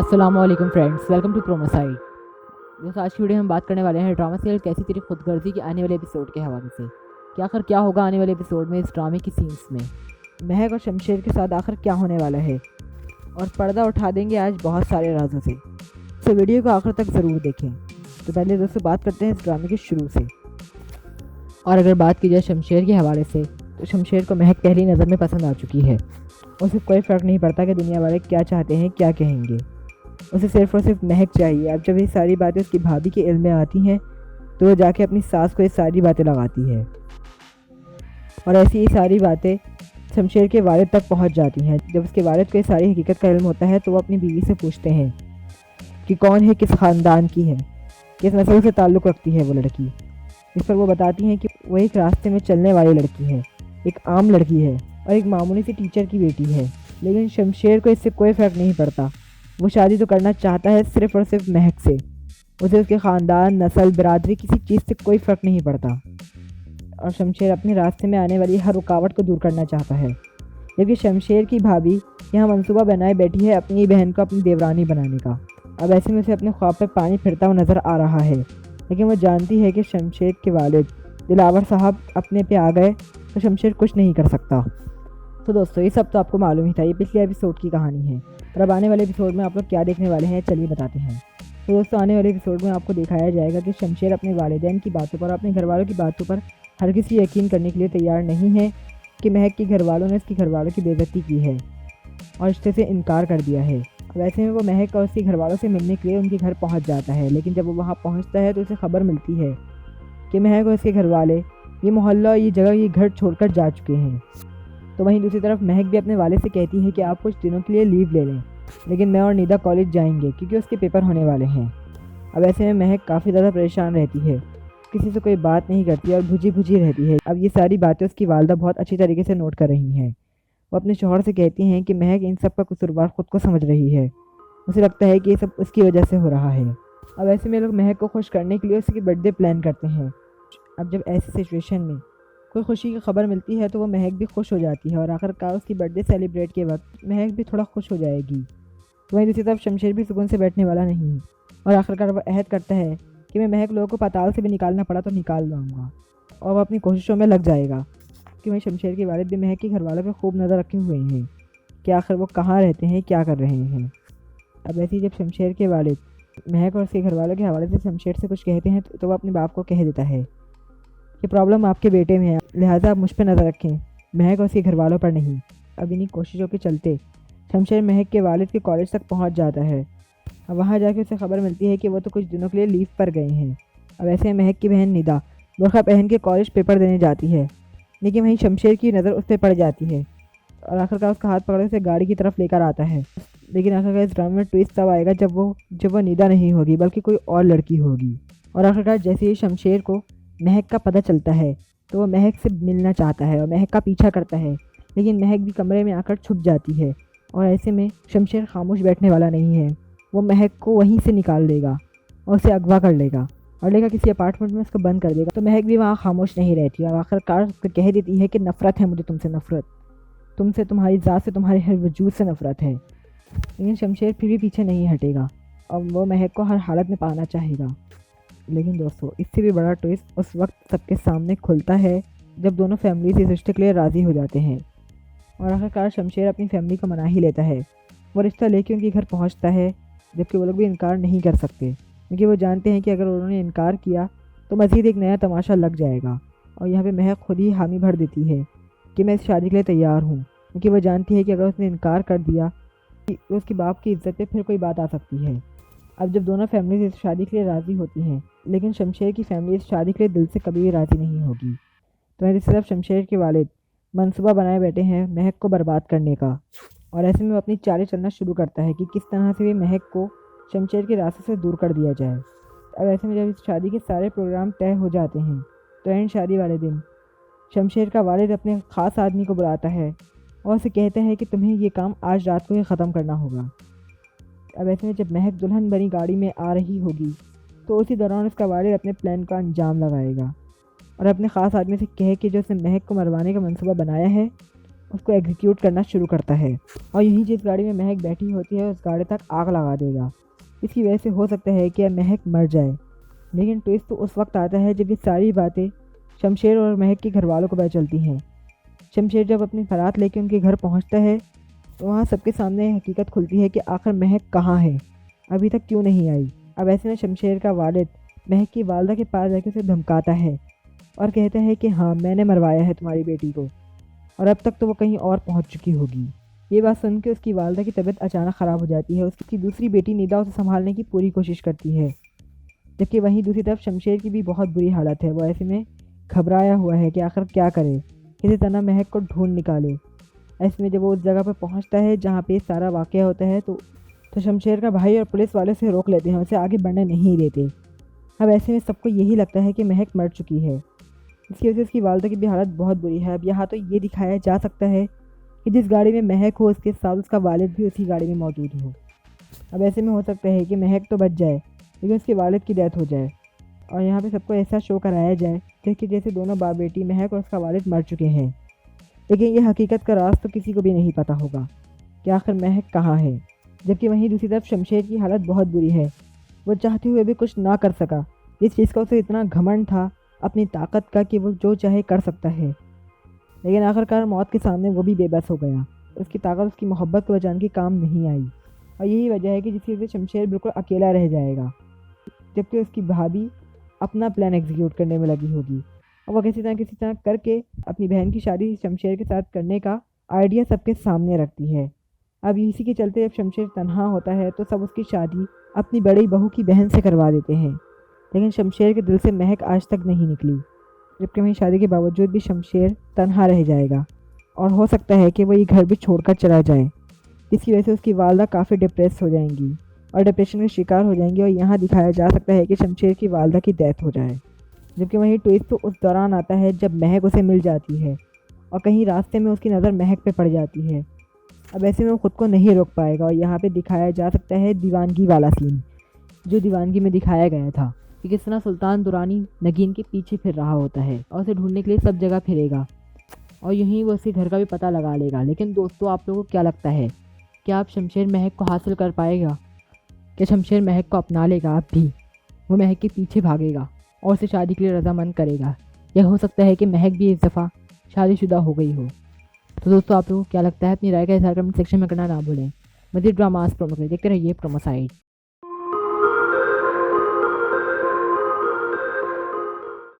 अस्सलाम वालेकुम friends, welcome to प्रोमोसाइड। दोस्तों, आज की वीडियो में हम बात करने वाले हैं ड्रामा सीरियल कैसी तेरी खुदगर्जी के आने वाले एपिसोड के हवाले से कि आखिर क्या होगा आने वाले एपिसोड में इस ड्रामे की सीन्स में, महक और शमशेर के साथ आखिर क्या होने वाला है और पर्दा उठा देंगे आज बहुत सारे राजों से। तो वीडियो को आखिर तक ज़रूर देखें। तो पहले दोस्तों बात करते हैं इस ड्रामे के शुरू से। और अगर बात की जाए शमशेर के हवाले से, तो शमशेर को महक पहली नज़र में पसंद आ चुकी है। उसे कोई फ़र्क नहीं पड़ता कि दुनिया वाले क्या चाहते हैं, क्या कहेंगे। उसे सिर्फ और सिर्फ महक चाहिए। अब जब ये सारी बातें उसकी भाभी के इल्म में आती हैं तो वो जाके अपनी सास को ये सारी बातें लगाती है और ऐसी ये सारी बातें शमशेर के वालिद तक पहुंच जाती हैं। जब उसके वालिद को ये सारी हकीकत का इल्म होता है तो वो अपनी बीवी से पूछते हैं कि कौन है, किस ख़ानदान की है, किस नस्ल से ताल्लुक़ रखती है वो लड़की। इस पर वो बताती हैं कि वो एक रास्ते में चलने वाली लड़की है, एक आम लड़की है और एक मामूली सी टीचर की बेटी है। लेकिन शमशेर को इससे कोई फ़र्क नहीं पड़ता। वो शादी तो करना चाहता है सिर्फ और सिर्फ महक से। उसे उसके ख़ानदान, नस्ल, बिरादरी, किसी चीज़ से कोई फ़र्क नहीं पड़ता और शमशेर अपने रास्ते में आने वाली हर रुकावट को दूर करना चाहता है। जबकि शमशेर की भाभी यहाँ मंसूबा बनाए बैठी है अपनी बहन को अपनी देवरानी बनाने का। अब ऐसे में उसे अपने ख्वाब पर पानी फिरता हुआ नज़र आ रहा है, लेकिन वो जानती है कि शमशेर के वालिद दिलावर साहब अपने पे आ गए तो शमशेर कुछ नहीं कर सकता। तो दोस्तों, ये सब तो आपको मालूम ही था, ये पिछले एपिसोड की कहानी है। और अब आने वाले एपिसोड में आप लोग क्या देखने वाले हैं, चलिए बताते हैं। तो दोस्तों, आने वाले एपिसोड में आपको दिखाया जाएगा कि शमशेर अपने वालिदैन की बातों पर, अपने घर वालों की बातों पर हर किसी यकीन करने के लिए तैयार नहीं है कि महक के घर वालों ने उसकी घर वालों की बेइज्जती की है और रिश्ते से इनकार कर दिया है। अब ऐसे में वो महक और उसके घर वालों से मिलने के लिए उनके घर पहुँच जाता है। लेकिन जब वो वहाँ पहुँचता है तो उसे खबर मिलती है कि महक और उसके घर वाले ये मोहल्ला, ये जगह, ये घर छोड़कर जा चुके हैं। तो वहीं दूसरी तरफ महक भी अपने वाले से कहती है कि आप कुछ दिनों के लिए लीव ले लें, लेकिन मैं और निदा कॉलेज जाएंगे क्योंकि उसके पेपर होने वाले हैं। अब ऐसे में महक काफ़ी ज़्यादा परेशान रहती है, किसी से कोई बात नहीं करती और भुजी भुजी रहती है। अब ये सारी बातें उसकी वालदा बहुत अच्छी तरीके से नोट कर रही हैं। वो अपने शौहर से कहती हैं कि महक इन सब का कसूरवार खुद को समझ रही है, उसे लगता है कि ये सब उसकी वजह से हो रहा है। अब ऐसे में लोग महक को खुश करने के लिए उसकी बर्थडे प्लान करते हैं। अब जब ऐसी सिचुएशन में कोई खुशी की खबर मिलती है तो वो महक भी खुश हो जाती है और आखिरकार उसकी बर्थडे सेलिब्रेट के वक्त महक भी थोड़ा खुश हो जाएगी। तो वहीं दूसरी तरफ शमशेर भी सुकून से बैठने वाला नहीं है और आखिरकार वो अहद करता है कि मैं महक लोगों को पाताल से भी निकालना पड़ा तो निकाल लाऊंगा और वो अपनी कोशिशों में लग जाएगा। कि वहीं शमशेर के वालिद भी महक के घर वालों पर खूब नज़र रखे हुए हैं कि आखिर वो कहाँ रहते हैं, क्या कर रहे हैं। अब ऐसे ही जब शमशेर के वालिद महक और उसके घर वालों के हवाले से शमशेर से कुछ कहते हैं तो वो अपने बाप को कह देता है कि प्रॉब्लम आपके बेटे में है, लिहाजा आप मुझ पर नज़र रखें, महक और उसके घर वालों पर नहीं। अब इन्हीं कोशिशों के चलते शमशेर महक के वालिद के कॉलेज तक पहुंच जाता है। अब वहां जाके उसे खबर मिलती है कि वो तो कुछ दिनों के लिए लीव पर गए हैं। अब ऐसे में महक की बहन निदा बुर्खा पहन के कॉलेज पेपर देने जाती है, लेकिन वहीं शमशेर की नज़र उस पर पड़ जाती है और आखिरकार उसका हाथ पकड़ उसे गाड़ी की तरफ लेकर आता है। लेकिन आखिरकार इस ड्रामे में ट्विस्ट तब आएगा जब वो निदा नहीं होगी बल्कि कोई और लड़की होगी। और आखिरकार जैसे ही शमशेर को महक का पता चलता है तो वो महक से मिलना चाहता है और महक का पीछा करता है, लेकिन महक भी कमरे में आकर छुप जाती है। और ऐसे में शमशेर खामोश बैठने वाला नहीं है, वो महक को वहीं से निकाल देगा और उसे अगवा कर लेगा और लेकर किसी अपार्टमेंट में उसको बंद कर देगा। तो महक भी वहाँ खामोश नहीं रहती और आखिरकार उसको कह देती है कि नफ़रत है मुझे तुमसे, नफ़रत तुमसे, तुम्हारी ज़ात से, तुम्हारे हर वजूद से नफ़रत है। लेकिन शमशेर फिर भी पीछे नहीं हटेगा और वो महक को हर हालत में पाना चाहेगा। लेकिन दोस्तों, इससे भी बड़ा ट्विस्ट उस वक्त सबके सामने खुलता है जब दोनों फैमिलीज इस रिश्ते के लिए राज़ी हो जाते हैं और आखिरकार शमशेर अपनी फैमिली को मना ही लेता है। वो रिश्ता लेके उनके घर पहुंचता है, जबकि वो लोग भी इनकार नहीं कर सकते क्योंकि वो जानते हैं कि अगर उन्होंने इनकार किया तो मज़ीद एक नया तमाशा लग जाएगा। और यहाँ पे महक खुद ही हामी भर देती है कि मैं इस शादी के लिए तैयार हूँ, क्योंकि वो जानती है कि अगर उसने इनकार कर दिया तो उसके बाप की इज्जत पे फिर कोई बात आ सकती है। अब जब दोनों फैमिलीज इस शादी के लिए राज़ी होती हैं, लेकिन शमशेर की फैमिली इस शादी के लिए दिल से कभी भी राज़ी नहीं होगी। तो मेरी सिर्फ शमशेर के वालिद मंसूबा बनाए बैठे हैं महक को बर्बाद करने का और ऐसे में वो अपनी चालें चलना शुरू करता है कि किस तरह से भी महक को शमशेर के रास्ते से दूर कर दिया जाए। अब ऐसे में जब इस शादी के सारे प्रोग्राम तय हो जाते हैं तो एंड शादी वाले दिन शमशेर का वालिद अपने ख़ास आदमी को बुलाता है और उसे कहता है कि तुम्हें ये काम आज रात को ही ख़त्म करना होगा। अब ऐसे में जब महक दुल्हन बनी गाड़ी में आ रही होगी तो उसी दौरान उसका वालिद अपने प्लान का अंजाम लगाएगा और अपने ख़ास आदमी से कहे कि जो उसने महक को मरवाने का मंसूबा बनाया है اس کو ایگزیکیوٹ کرنا شروع کرتا ہے اور یہیں جس گاڑی میں مہک بیٹھی ہوتی ہے اس گاڑی تک آگ لگا دے گا۔ اس کی وجہ سے ہو سکتا ہے کہ مہک مر جائے، لیکن ٹوئسٹ تو اس وقت آتا ہے جب یہ ساری باتیں شمشیر اور مہک کے گھر والوں کو پتہ چلتی ہیں۔ شمشیر جب اپنی بارات لے کے ان کے گھر پہنچتا ہے تو وہاں سب کے سامنے حقیقت کھلتی ہے کہ آخر مہک کہاں ہے، ابھی تک کیوں نہیں آئی۔ اب ایسے میں شمشیر کا والد مہک کی والدہ کے پاس جا کے اسے دھمکاتا ہے اور کہتا ہے کہ ہاں میں نے مروایا ہے تمہاری بیٹی کو، اور اب تک تو وہ کہیں اور پہنچ چکی ہوگی۔ یہ بات سن کے اس کی والدہ کی طبیعت اچانک خراب ہو جاتی ہے۔ اس کی دوسری بیٹی ندا اسے سنبھالنے کی پوری کوشش کرتی ہے، جبکہ وہیں دوسری طرف شمشیر کی بھی بہت بری حالت ہے۔ وہ ایسے میں گھبرایا ہوا ہے کہ آخر کیا کرے، کسی طرح مہک کو ڈھونڈ نکالے۔ ایسے میں جب وہ اس جگہ پر پہنچتا ہے جہاں پہ سارا واقعہ ہوتا ہے تو شمشیر کا بھائی اور پولیس والے اسے روک لیتے ہیں، اسے آگے بڑھنے نہیں دیتے۔ اب ایسے میں سب کو یہی لگتا ہے کہ مہک مر چکی ہے۔ اس کی وجہ سے اس کی والدہ کی بھی حالت بہت بری ہے۔ اب یہاں تو یہ دکھایا جا سکتا ہے کہ جس گاڑی میں مہک ہو اس کے ساتھ اس کا والد بھی اسی گاڑی میں موجود ہو۔ اب ایسے میں ہو سکتا ہے کہ مہک تو بچ جائے لیکن اس کے والد کی ڈیتھ ہو جائے، اور یہاں پہ سب کو ایسا شو کرایا جائے کہ جیسے دونوں باپ بیٹی مہک اور اس کا والد مر چکے ہیں، لیکن یہ حقیقت کا راز تو کسی کو بھی نہیں پتہ ہوگا کہ آخر مہک کہاں ہے۔ جبکہ وہیں دوسری طرف شمشیر کی حالت بہت بری ہے، وہ چاہتے ہوئے بھی کچھ نہ کر سکا۔ اس چیز کا اسے اتنا گھمنڈ تھا اپنی طاقت کا کہ وہ جو چاہے کر سکتا ہے، لیکن آخرکار موت کے سامنے وہ بھی بے بس ہو گیا۔ اس کی طاقت اس کی محبت کو بچانے کی کام نہیں آئی، اور یہی وجہ ہے کہ جس کی وجہ سے شمشیر بالکل اکیلا رہ جائے گا، جبکہ اس کی بھابھی اپنا پلان ایگزیکیوٹ کرنے میں لگی ہوگی، اور وہ کسی طرح کر کے اپنی بہن کی شادی شمشیر کے ساتھ کرنے کا آئیڈیا سب کے سامنے رکھتی ہے۔ اب اسی کے چلتے جب شمشیر تنہا ہوتا ہے تو سب اس کی شادی اپنی بڑی بہو کی بہن سے کروا دیتے ہیں، لیکن شمشیر کے دل سے مہک آج تک نہیں نکلی، جبکہ وہیں شادی کے باوجود بھی شمشیر تنہا رہ جائے گا، اور ہو سکتا ہے کہ وہ یہ گھر بھی چھوڑ کر چلا جائے، جس کی وجہ سے اس کی والدہ کافی ڈپریس ہو جائیں گی اور ڈپریشن کا شکار ہو جائیں گی، اور یہاں دکھایا جا سکتا ہے کہ شمشیر کی والدہ کی ڈیتھ ہو جائے۔ جبکہ وہیں ٹوئسٹ تو اس دوران آتا ہے جب مہک اسے مل جاتی ہے اور کہیں راستے میں اس کی نظر مہک پہ پڑ جاتی ہے۔ اب ایسے میں وہ خود کو نہیں روک پائے گا، اور یہاں پہ دکھایا جا سکتا ہے دیوانگی والا سین جو دیوانگی میں دکھایا گیا تھا کہ کس طرح سلطان درانی نگین کے پیچھے پھر رہا ہوتا ہے اور اسے ڈھونڈنے کے لیے سب جگہ پھرے گا، اور یہیں وہ اس کے گھر کا بھی پتہ لگا لے گا۔ لیکن دوستو، آپ لوگوں کو کیا لگتا ہے کہ آپ شمشیر مہک کو حاصل کر پائے گا؟ کہ شمشیر مہک کو اپنا لے گا اب بھی؟ وہ مہک کے پیچھے بھاگے گا اور اسے شادی کے لیے رضامند کرے گا، یا ہو سکتا ہے کہ مہک بھی اس دفعہ شادی شدہ ہو گئی ہو؟ تو دوستو، آپ لوگوں کو کیا لگتا ہے؟ اپنی رائے کا اظہار کمنٹ سیکشن میں کرنا نہ بھولیں۔ مزید ڈراماز پرومو کے لیے دیکھتے رہیے پرومو سائٹ۔